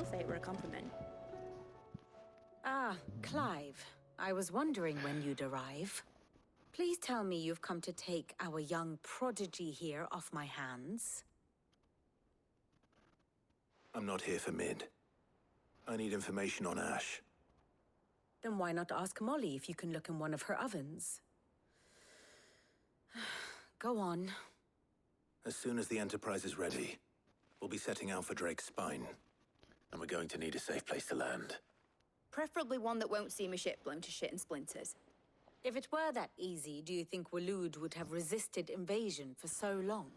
still say it were a compliment. Ah, Clive. I was wondering when you'd arrive. Please tell me you've come to take our young prodigy here off my hands. I'm not here for Mid. I need information on Ash. Then why not ask Molly if you can look in one of her ovens? Go on. As soon as the Enterprise is ready, we'll be setting out for Drake's Spine. And we're going to need a safe place to land. Preferably one that won't see my ship blown to shit and splinters. If it were that easy, do you think Waloed would have resisted invasion for so long?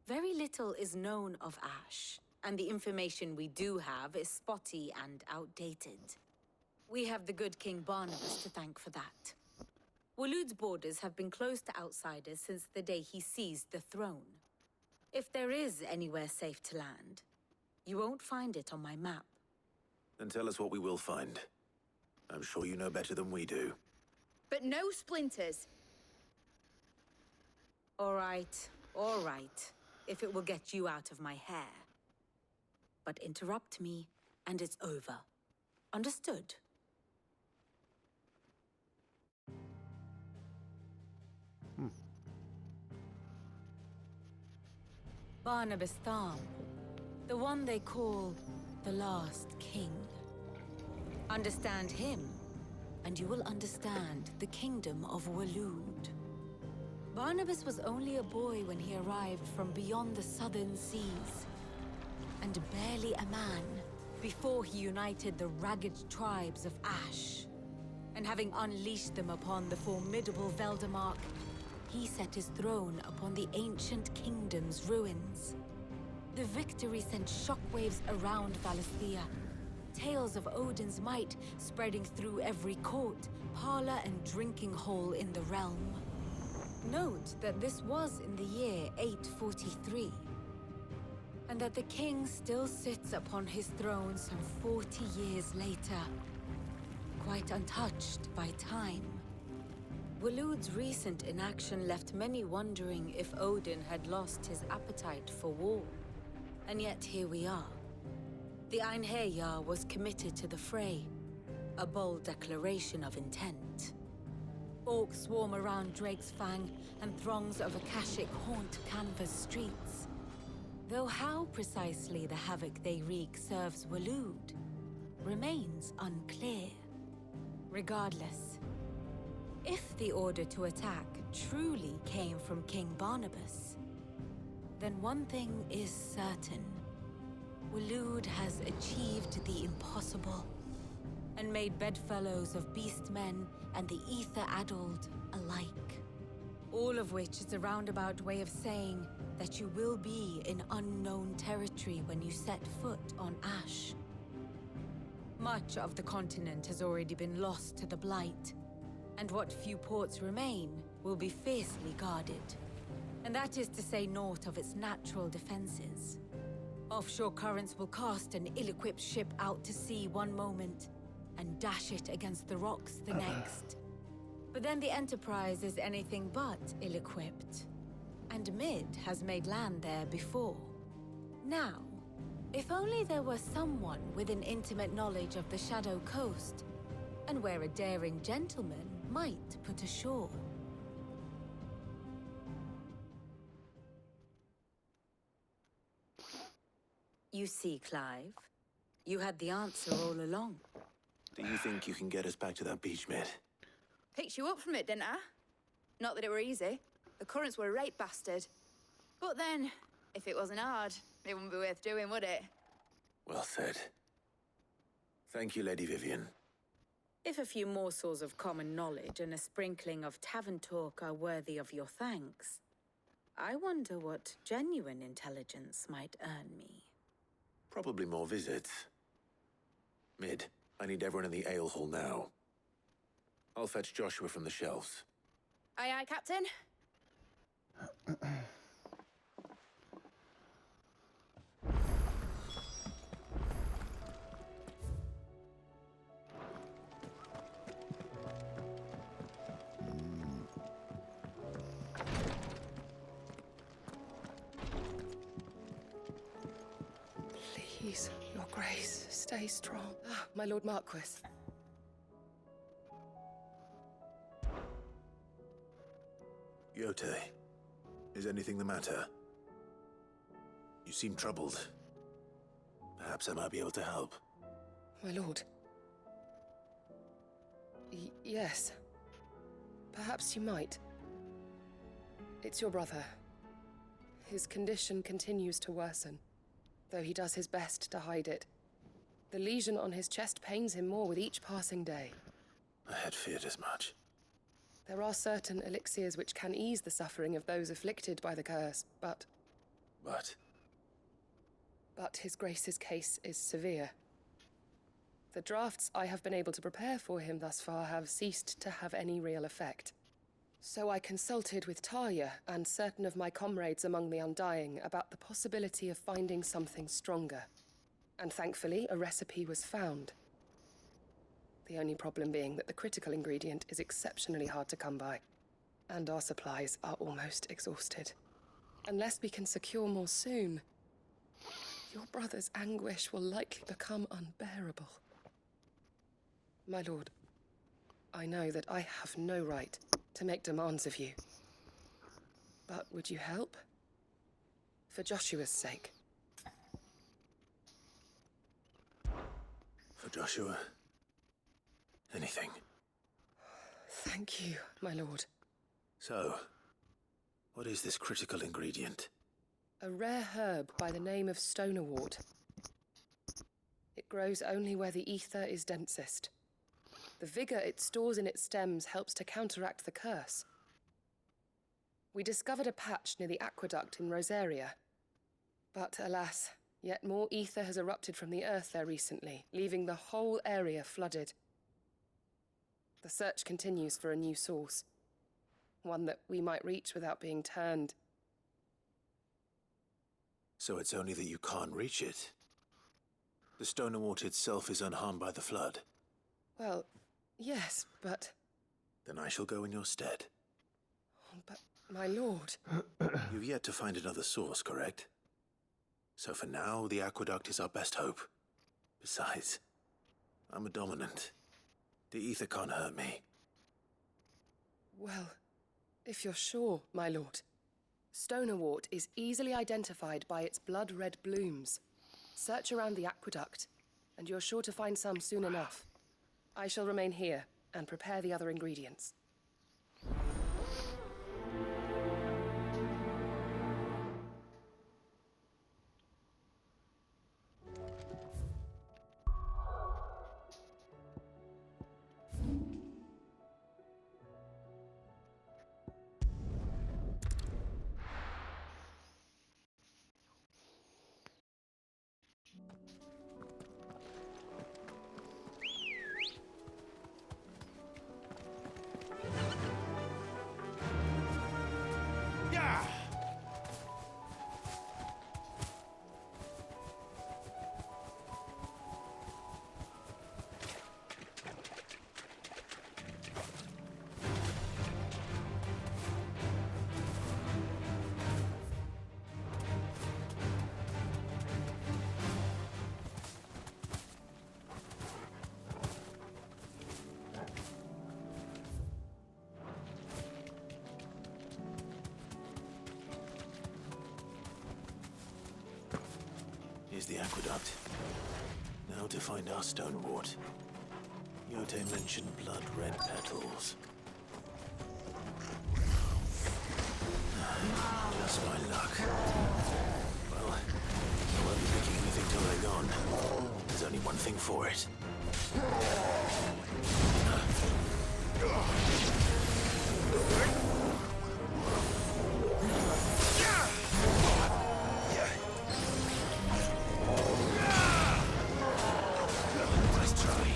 Very little is known of Ash, and the information we do have is spotty and outdated. We have the good King Barnabas to thank for that. Waloed's borders have been closed to outsiders since the day he seized the throne. If there is anywhere safe to land, you won't find it on my map. Then tell us what we will find. I'm sure you know better than we do. But no splinters! All right, if it will get you out of my hair. But interrupt me, and it's over. Understood? Barnabas Tham, the one they call the Last King. Understand him, and you will understand the kingdom of Waloed. Barnabas was only a boy when he arrived from beyond the southern seas, and barely a man before he united the ragged tribes of Ash. And having unleashed them upon the formidable Veldamark, he set his throne upon the ancient kingdom's ruins. The victory sent shockwaves around Valisthea, tales of Odin's might spreading through every court, parlor, and drinking hole in the realm. Note that this was in the year 843, and that the king still sits upon his throne some 40 years later, quite untouched by time. Waloed's recent inaction left many wondering if Odin had lost his appetite for war. And yet here we are. The Einherjar was committed to the fray, a bold declaration of intent. Orcs swarm around Drake's Fang, and throngs of Akashic haunt Canva's streets. Though how precisely the havoc they wreak serves Waloed remains unclear. Regardless, if the order to attack truly came from King Barnabas, then one thing is certain. Waloed has achieved the impossible, and made bedfellows of beastmen and the ether-addled alike. All of which is a roundabout way of saying that you will be in unknown territory when you set foot on Ash. Much of the continent has already been lost to the Blight, and what few ports remain will be fiercely guarded. And that is to say naught of its natural defenses. Offshore currents will cast an ill-equipped ship out to sea one moment, and dash it against the rocks the next. But then the Enterprise is anything but ill-equipped. And Mid has made land there before. Now, if only there were someone with an intimate knowledge of the Shadow Coast, and where a daring gentleman might put ashore. You see, Clive, you had the answer all along. Do you think you can get us back to that beach, Mid? Picked you up from it, didn't I? Not that it were easy. The currents were a right bastard. But then, if it wasn't hard, it wouldn't be worth doing, would it? Well said. Thank you, Lady Vivian. If a few morsels of common knowledge and a sprinkling of tavern talk are worthy of your thanks, I wonder what genuine intelligence might earn me. Probably more visits. Mid, I need everyone in the ale hall now. I'll fetch Joshua from the shelves. Aye, aye, Captain. Please, look Grace, stay strong. Ah, my Lord Marquis. Yote, is anything the matter? You seem troubled. Perhaps I might be able to help. My lord. Yes. Perhaps you might. It's your brother. His condition continues to worsen, though he does his best to hide it. The lesion on his chest pains him more with each passing day. I had feared as much. There are certain elixirs which can ease the suffering of those afflicted by the curse, but his Grace's case is severe. The drafts I have been able to prepare for him thus far have ceased to have any real effect. So I consulted with Talia and certain of my comrades among the Undying about the possibility of finding something stronger. And thankfully, a recipe was found. The only problem being that the critical ingredient is exceptionally hard to come by, and our supplies are almost exhausted. Unless we can secure more soon, your brother's anguish will likely become unbearable. My lord, I know that I have no right to make demands of you. But would you help? For Joshua's sake. For Joshua? Anything. Thank you, my lord. So, what is this critical ingredient? A rare herb by the name of stonerwort. It grows only where the ether is densest. The vigor it stores in its stems helps to counteract the curse. We discovered a patch near the aqueduct in Rosaria. But alas, yet more ether has erupted from the earth there recently, leaving the whole area flooded. The search continues for a new source. One that we might reach without being turned. So it's only that you can't reach it? The stonerwort itself is unharmed by the flood? Well, yes, but... Then I shall go in your stead. But, my lord... You've yet to find another source, correct? So for now, the aqueduct is our best hope. Besides, I'm a dominant. The ether can't hurt me. Well, if you're sure, my lord. Stonerwort is easily identified by its blood-red blooms. Search around the aqueduct, and you're sure to find some soon enough. I shall remain here and prepare the other ingredients. Here's the aqueduct. Now to find our stonerwort. Yote mentioned blood-red petals. Just my luck. Well, I won't be picking anything till they're gone. There's only one thing for it. Nice try.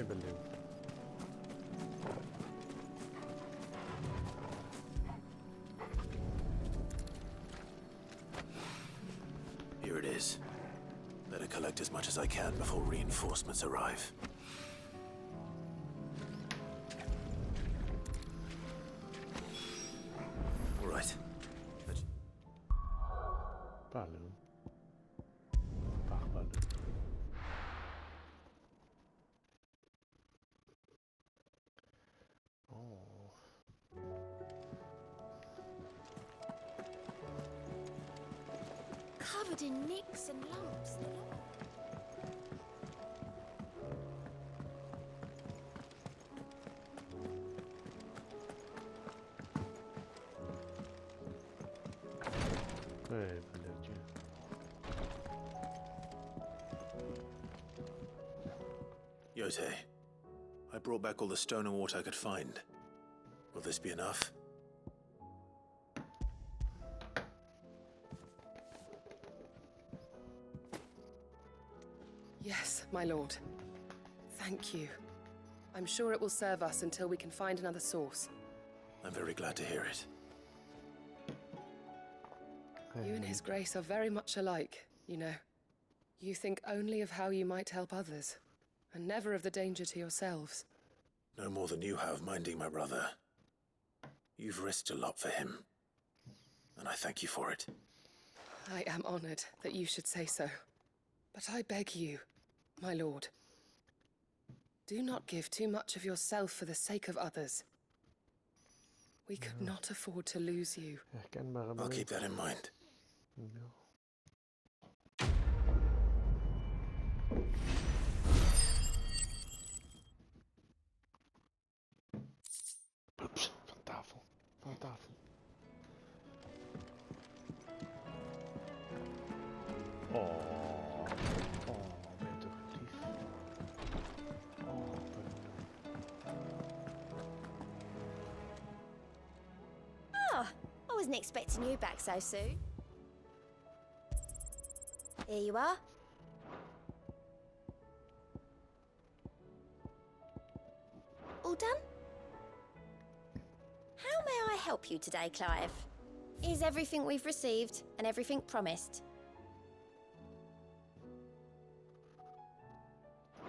بلم. Here it is. Better collect as much as I can before reinforcements arrive. All right. Balloon. Balloon. Oh. Covered in nicks and lumps. Yote, I brought back all the stone and water I could find. Will this be enough? Yes, my lord. Thank you. I'm sure it will serve us until we can find another source. I'm very glad to hear it. You and His Grace are very much alike, you know. You think only of how you might help others, and never of the danger to yourselves. No more than you have minding my brother. You've risked a lot for him, and I thank you for it. I am honored that you should say so. But I beg you, my lord, do not give too much of yourself for the sake of others. We could not afford to lose you. I'll keep that in mind. Van tafel. Van tafel. Oh. Oh, ben je toch lief. Oh, Ah, I wasn't expecting you back so soon. Here you are. All done? How may I help you today, Clive? Is everything we've received and everything promised?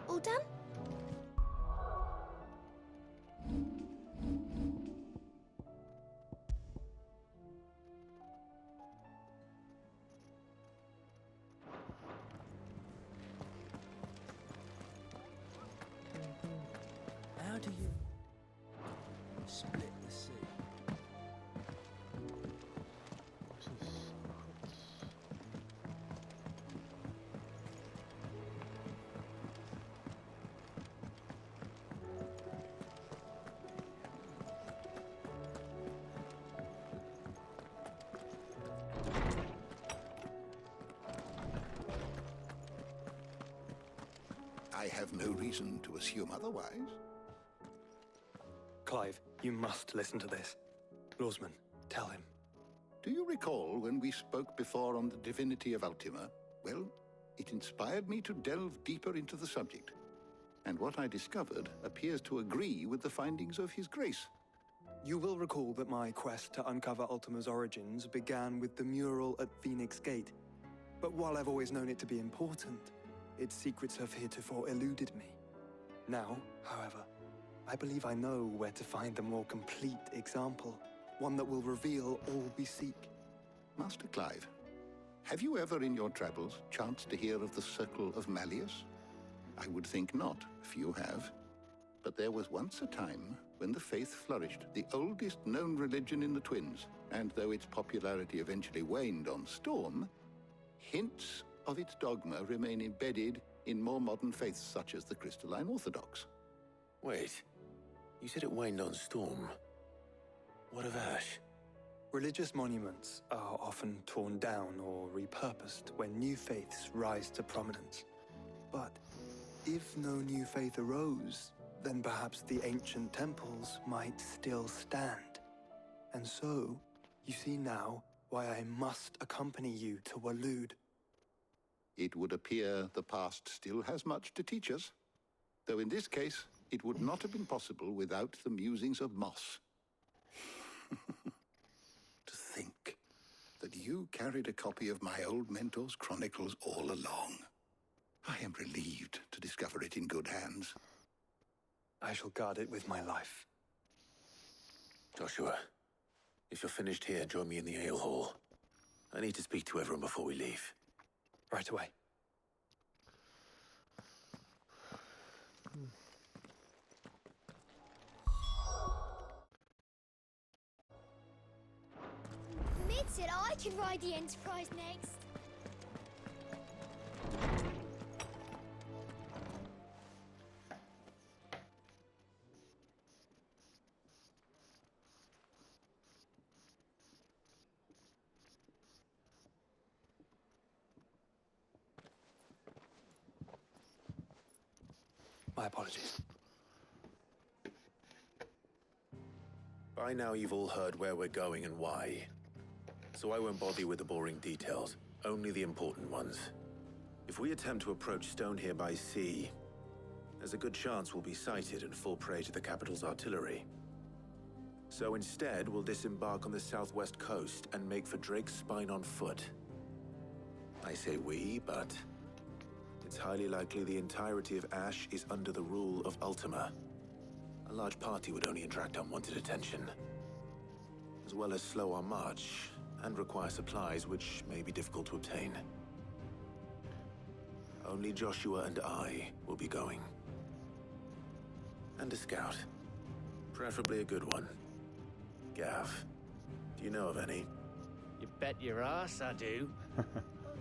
All done? How do you split the sea? I have no reason to assume otherwise. Clive, you must listen to this. Lawsman, tell him. Do you recall when we spoke before on the divinity of Ultima? Well, it inspired me to delve deeper into the subject. And what I discovered appears to agree with the findings of His Grace. You will recall that my quest to uncover Ultima's origins began with the mural at Phoenix Gate. But while I've always known it to be important, its secrets have heretofore eluded me. Now, however, I believe I know where to find the more complete example, one that will reveal all we seek. Master Clive, have you ever in your travels chanced to hear of the Circle of Malleus? I would think not, few have. But there was once a time when the faith flourished, the oldest known religion in the Twins, and though its popularity eventually waned on Storm, hints of its dogma remain embedded in more modern faiths such as the Crystalline Orthodox. Wait, you said it waned on Storm. What of Ash? Religious monuments are often torn down or repurposed when new faiths rise to prominence. But if no new faith arose, then perhaps the ancient temples might still stand. And so, you see now why I must accompany you to Waloed. It would appear the past still has much to teach us. Though in this case, it would not have been possible without the musings of Moss. To think that you carried a copy of my old mentor's chronicles all along. I am relieved to discover it in good hands. I shall guard it with my life. Joshua, if you're finished here, join me in the ale hall. I need to speak to everyone before we leave. Right away. Mid said I could ride the Enterprise next. My apologies. By now you've all heard where we're going and why. So I won't bother you with the boring details, only the important ones. If we attempt to approach Stone here by sea, there's a good chance we'll be sighted and fall prey to the capital's artillery. So instead, we'll disembark on the southwest coast and make for Drake's Spine on foot. I say we, but it's highly likely the entirety of Ash is under the rule of Ultima. A large party would only attract unwanted attention, as well as slow our march and require supplies which may be difficult to obtain. Only Joshua and I will be going. And a scout. Preferably a good one. Gav, do you know of any? You bet your ass I do.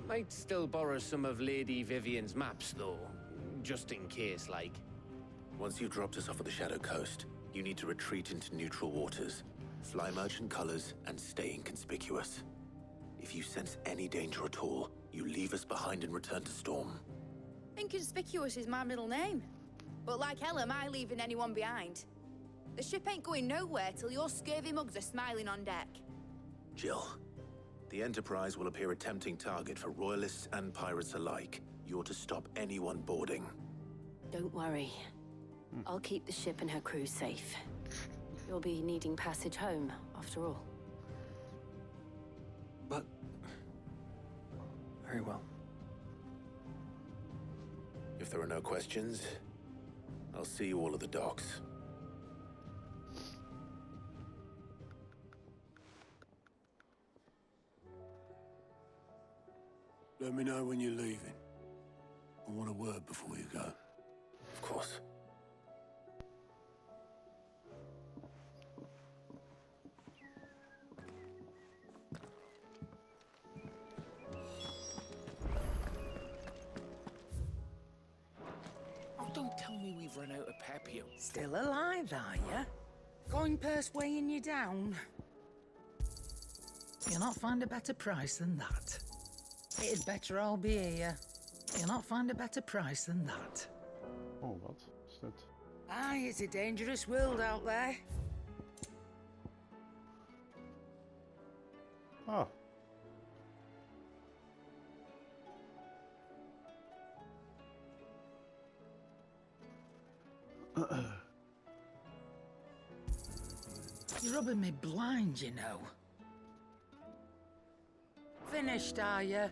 Might still borrow some of Lady Vivian's maps, though. Just in case, like. Once you've dropped us off at the Shadow Coast, you need to retreat into neutral waters, fly merchant colors, and stay inconspicuous. If you sense any danger at all, you leave us behind and return to Storm. Inconspicuous is my middle name. But like hell am I leaving anyone behind. The ship ain't going nowhere till your scurvy mugs are smiling on deck. Jill, the Enterprise will appear a tempting target for royalists and pirates alike. You're to stop anyone boarding. Don't worry. I'll keep the ship and her crew safe. You'll be needing passage home, after all. But... very well. If there are no questions, I'll see you all at the docks. Let me know when you're leaving. I want a word before you go. Of course. Oh, don't tell me we've run out of Pepio. Still alive, are ya? Coin purse weighing you down? You'll not find a better price than that. It'd better all be here. You'll not find a better price than that. Oh, wat is dat? Aye, it's a dangerous world out there. Ah. You're rubbing me blind, you know. Finished, are you?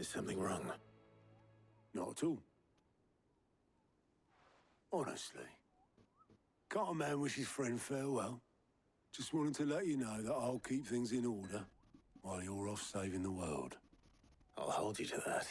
Is something wrong? Not at all. Honestly. Can't a man wish his friend farewell? Just wanted to let you know that I'll keep things in order while you're off saving the world. I'll hold you to that.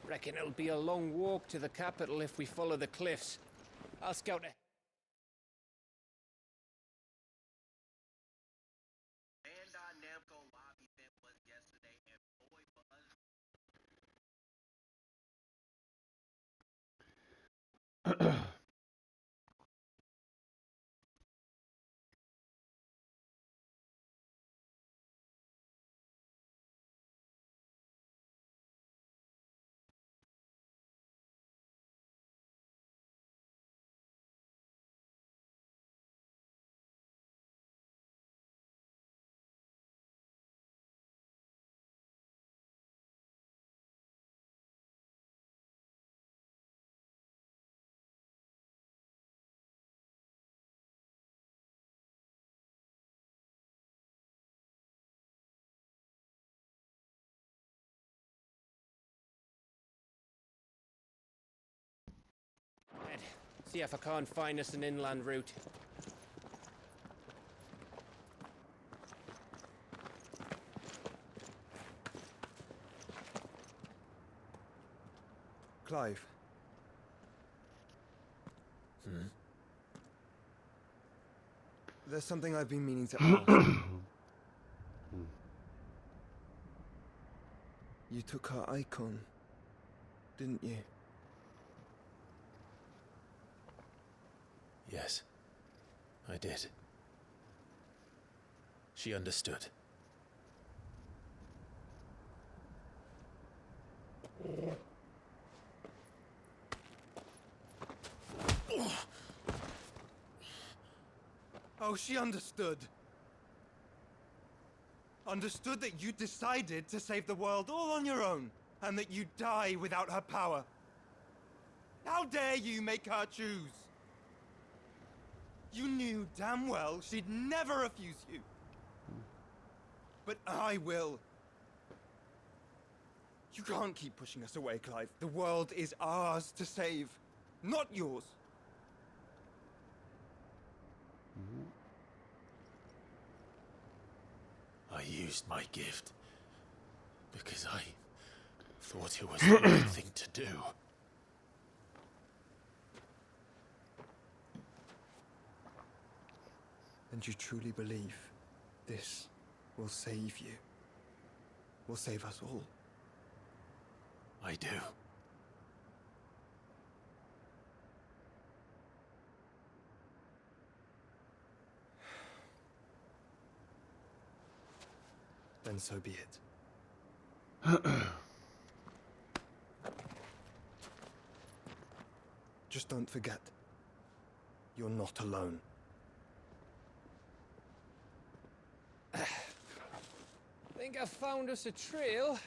Reckon it'll be a long walk to the capital if we follow the cliffs. I'll scout it. See if I can't find us an inland route. Clive. There's something I've been meaning to ask. You took her icon, didn't you? Yes, I did. She understood. Oh, she understood. Understood that you decided to save the world all on your own, and that you'd die without her power. How dare you make her choose? You knew damn well she'd never refuse you. But I will. You can't keep pushing us away, Clive. The world is ours to save, not yours. I used my gift because I thought it was the right thing to do. And you truly believe this will save you? Will save us all? I do. Then so be it. Just don't forget, you're not alone. Think I found us a trail.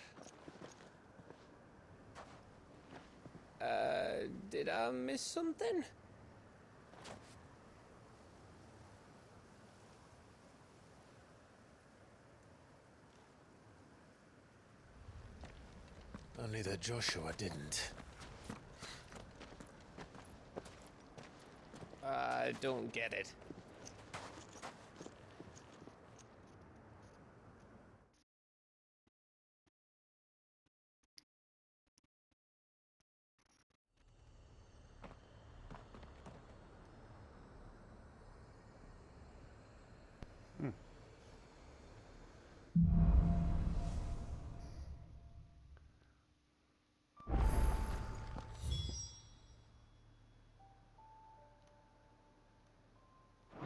Did I miss something? Only that Joshua didn't. I don't get it.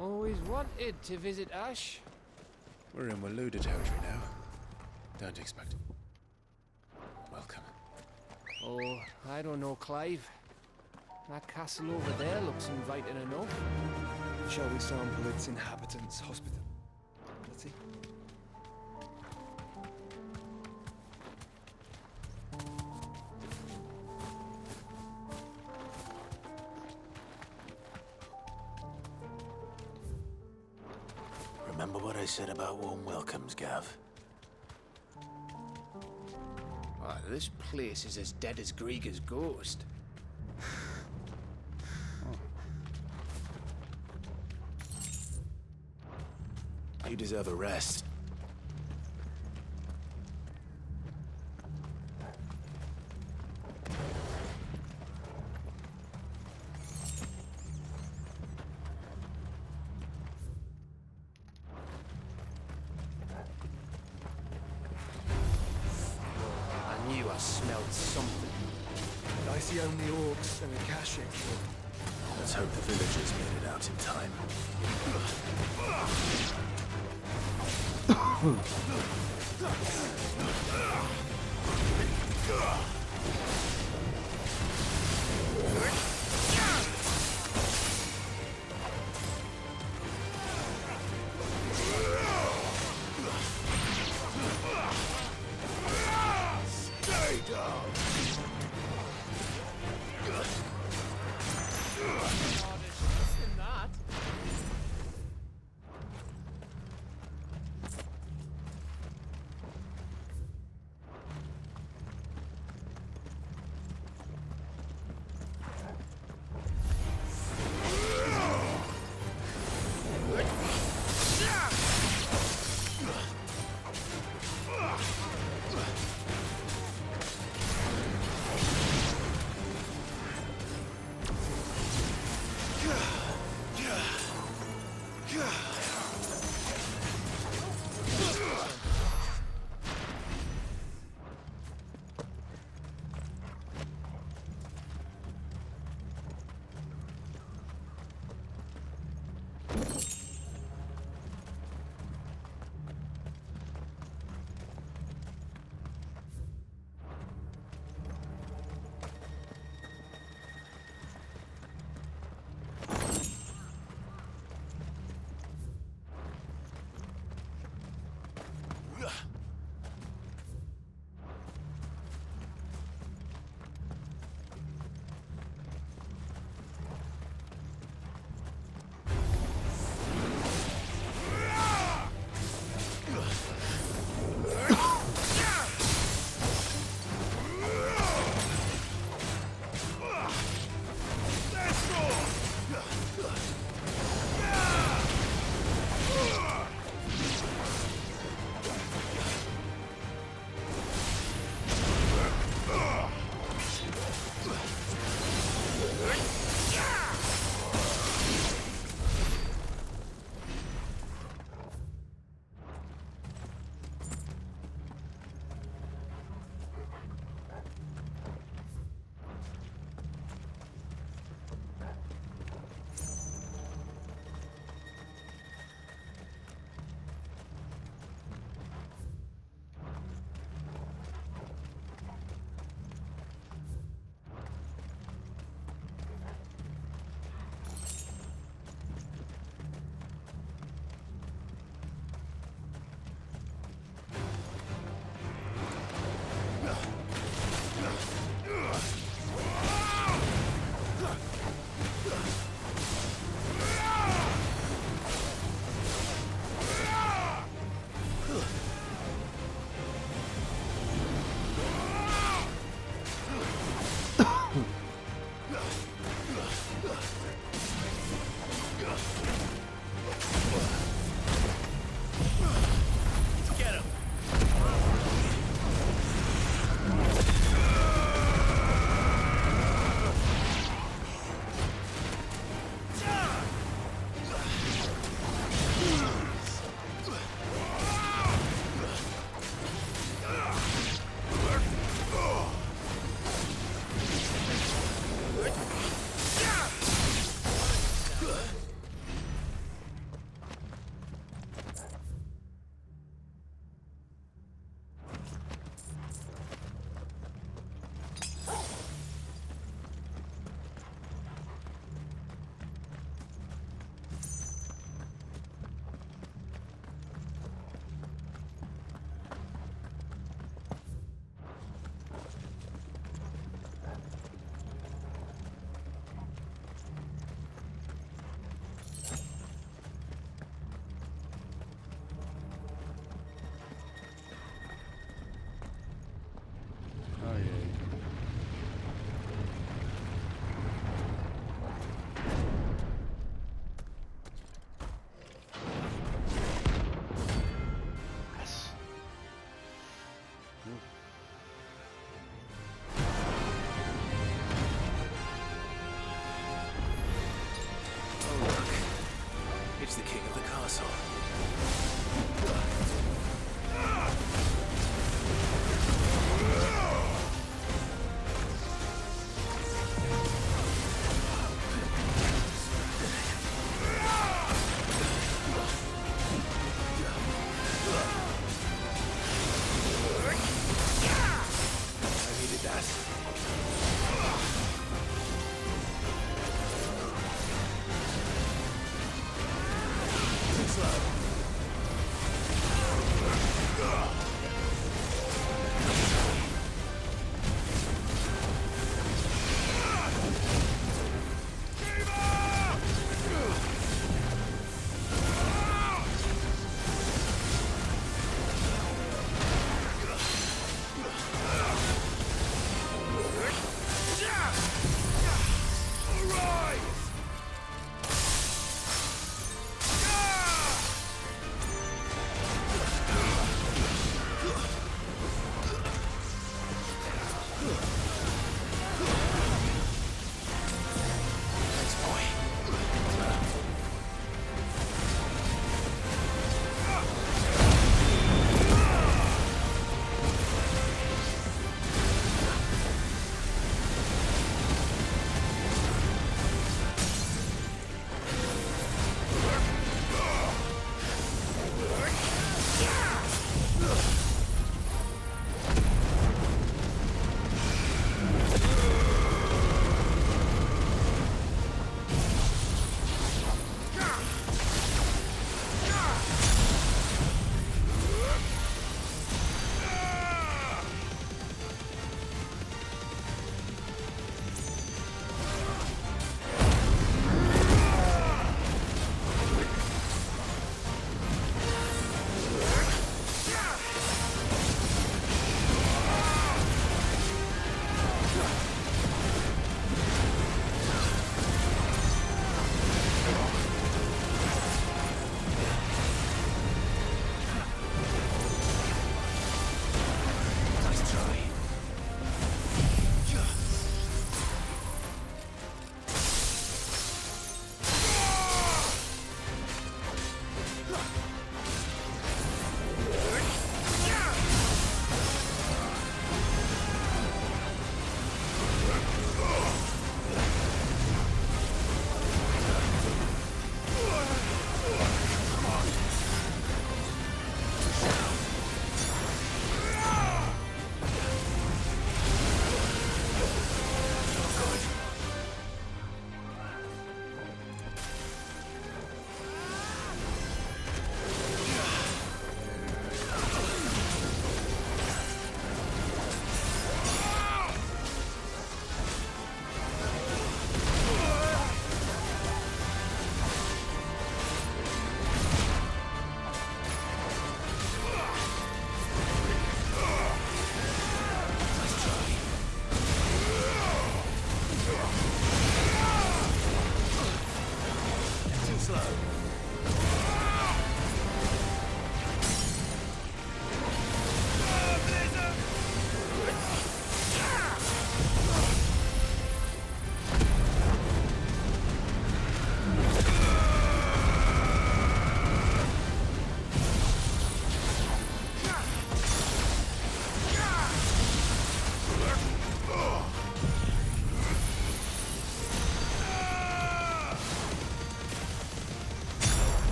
Always wanted to visit Ash. We're in Waluda territory now. Don't expect. Welcome. Oh, I don't know, Clive. That castle over there looks inviting enough. Shall we sample its inhabitants' hospital? Let's see. Remember what I said about warm welcomes, Gav? Ah, this place is as dead as Grieger's ghost. You deserve a rest. I knew I smelled something. I see only orcs and a cache. Let's hope the villagers made it out in time. Stay down!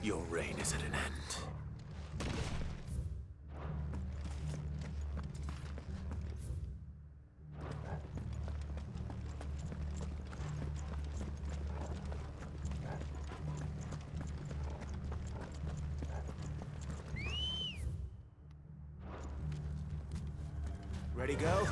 Your reign is at an end. Ready, go?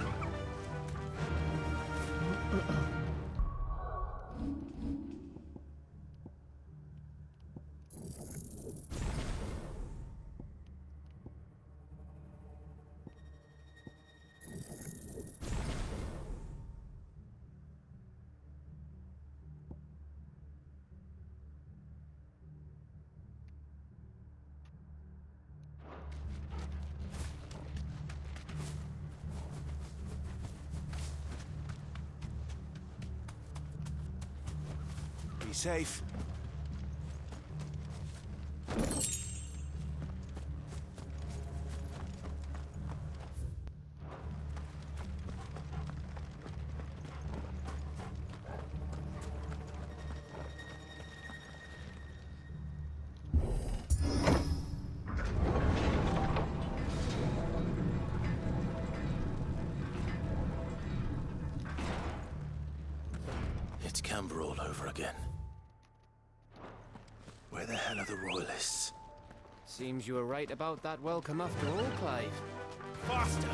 Be safe. It's Camber all over again. Where the hell are the Royalists? Seems you were right about that welcome after all, Clive. Faster!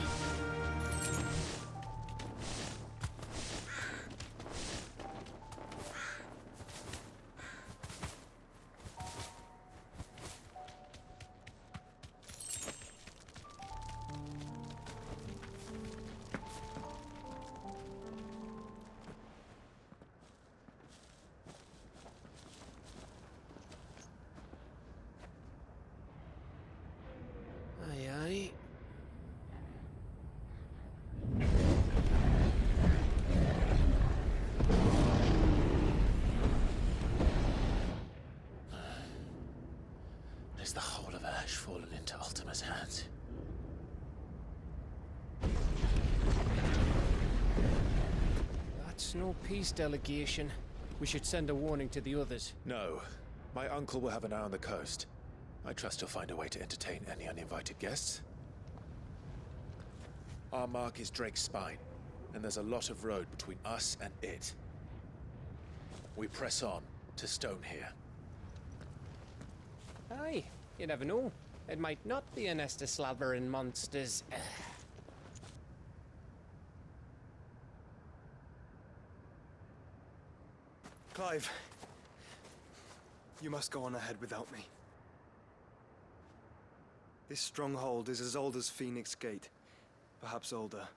Aye, aye. Is the whole of Ash fallen into Ultima's hands? That's no peace delegation. We should send a warning to the others. No. My uncle will have an eye on the coast. I trust he'll find a way to entertain any uninvited guests. Our mark is Drake's Spine, and there's a lot of road between us and it. We press on to Stonehere. Aye, you never know. It might not be a nest of slabbering monsters. Clive, you must go on ahead without me. This stronghold is as old as Phoenix Gate, perhaps older.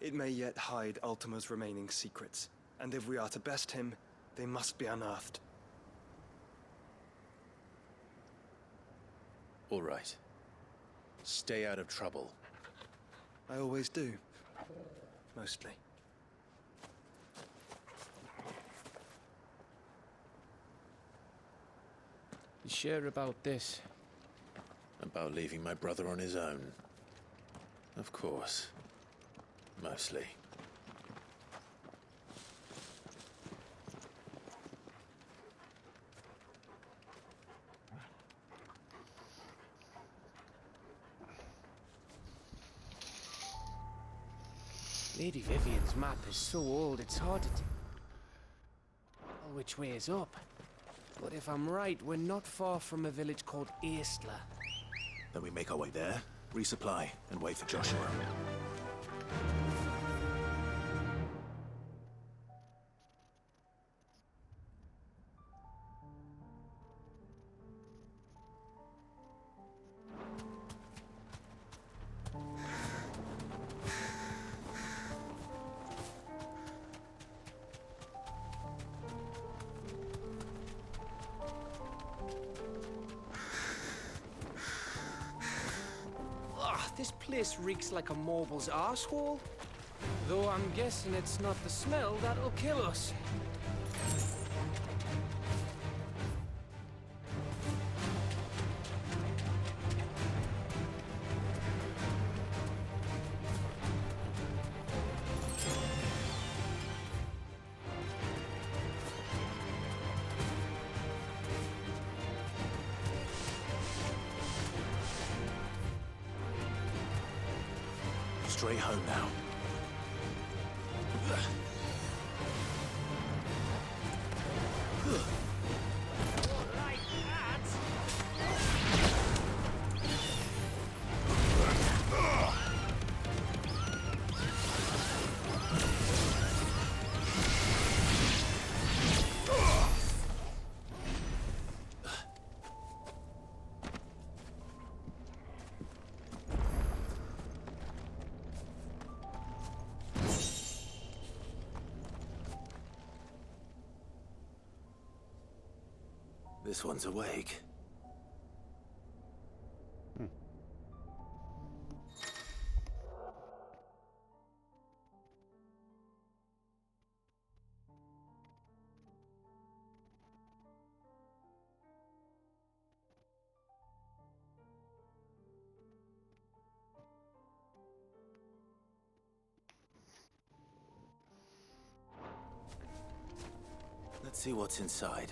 It may yet hide Ultima's remaining secrets, and if we are to best him, they must be unearthed. All right. Stay out of trouble. I always do. Mostly. You sure about this? About leaving my brother on his own? Of course. Mostly. Lady Vivian's map is so old it's hard to tell which way is up. But if I'm right, we're not far from a village called Aistla. Then we make our way there, resupply, and wait for Joshua. This place reeks like a moble's arsehole. Though I'm guessing it's not the smell that'll kill us. straight home now. This one's awake. Let's see what's inside.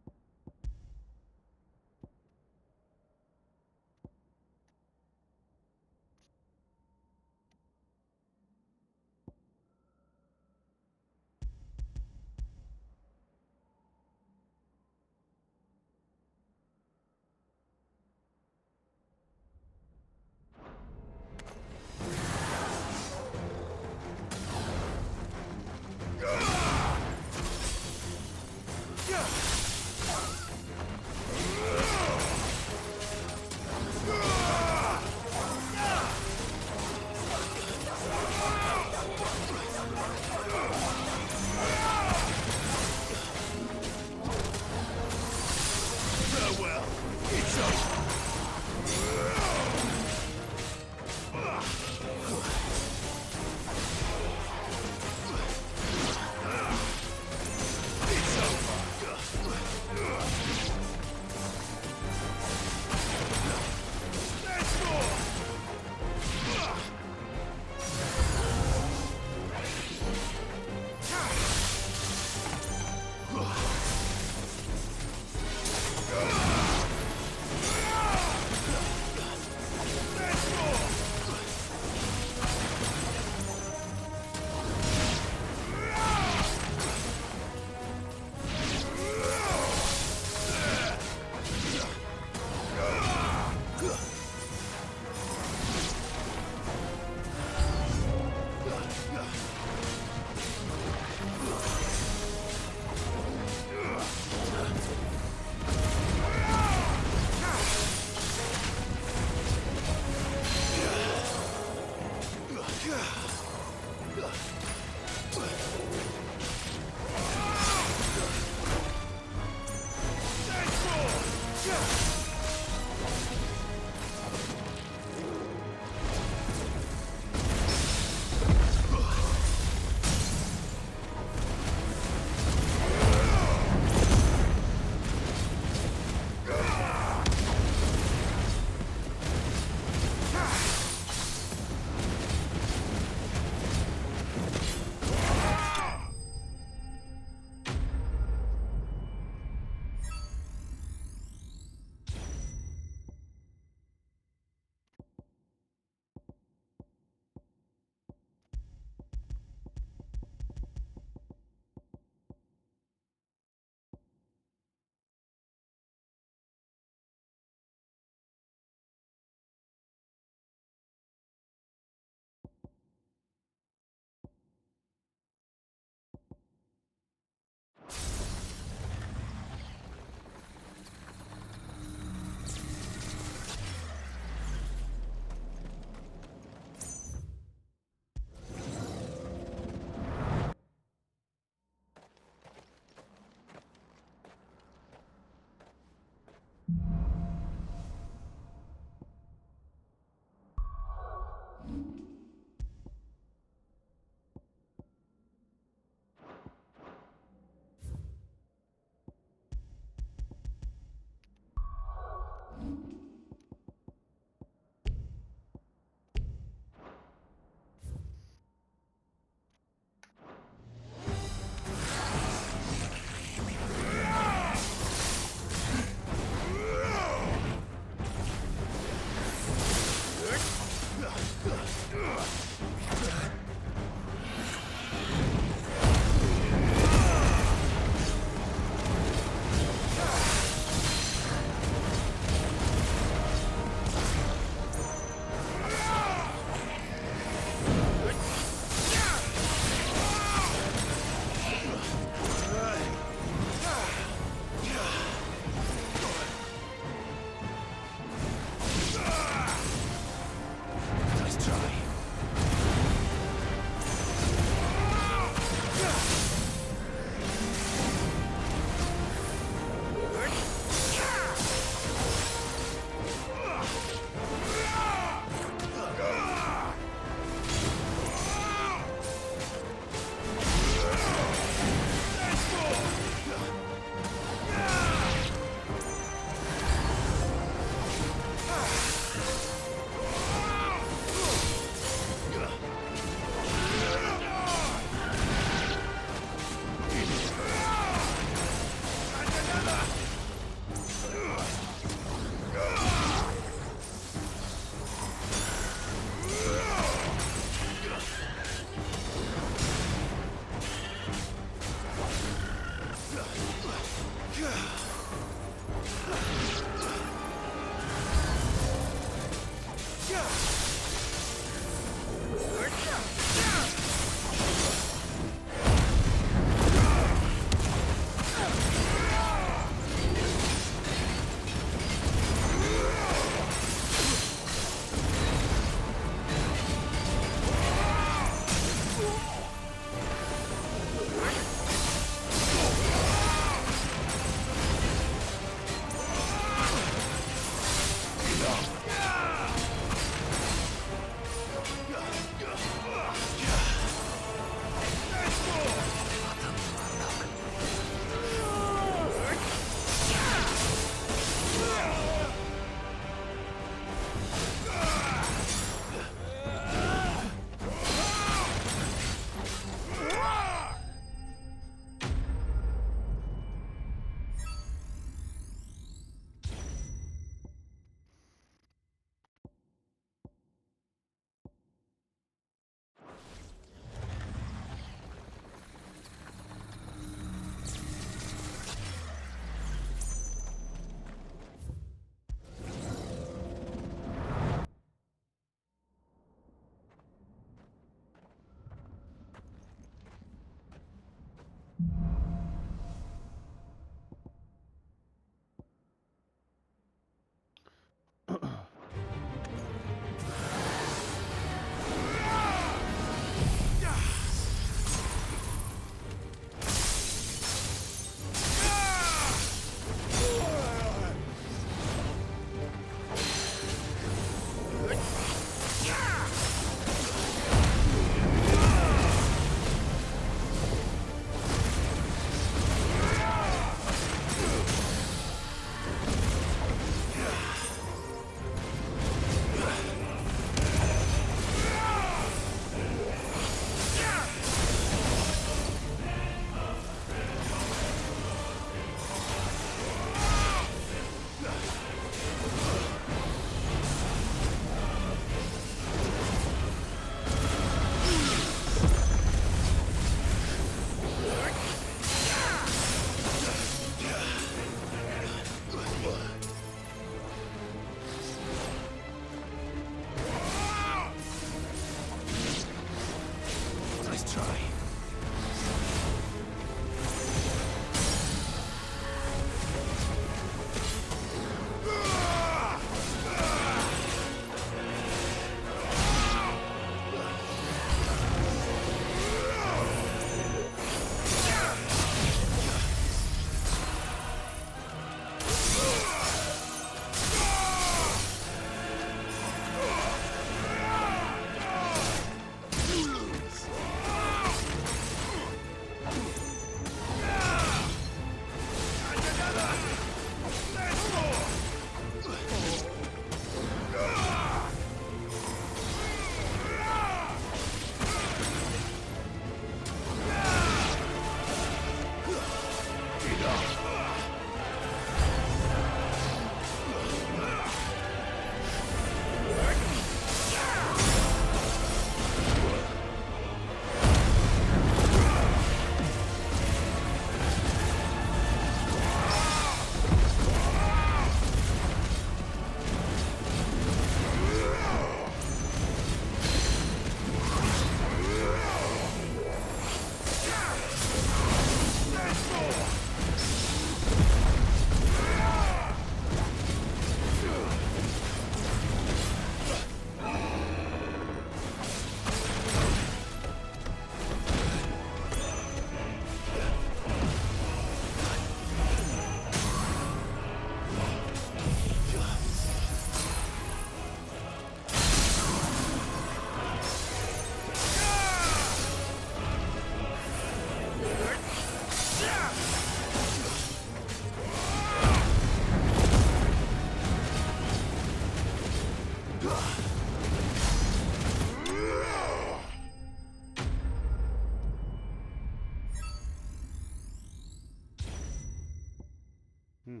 Hmm.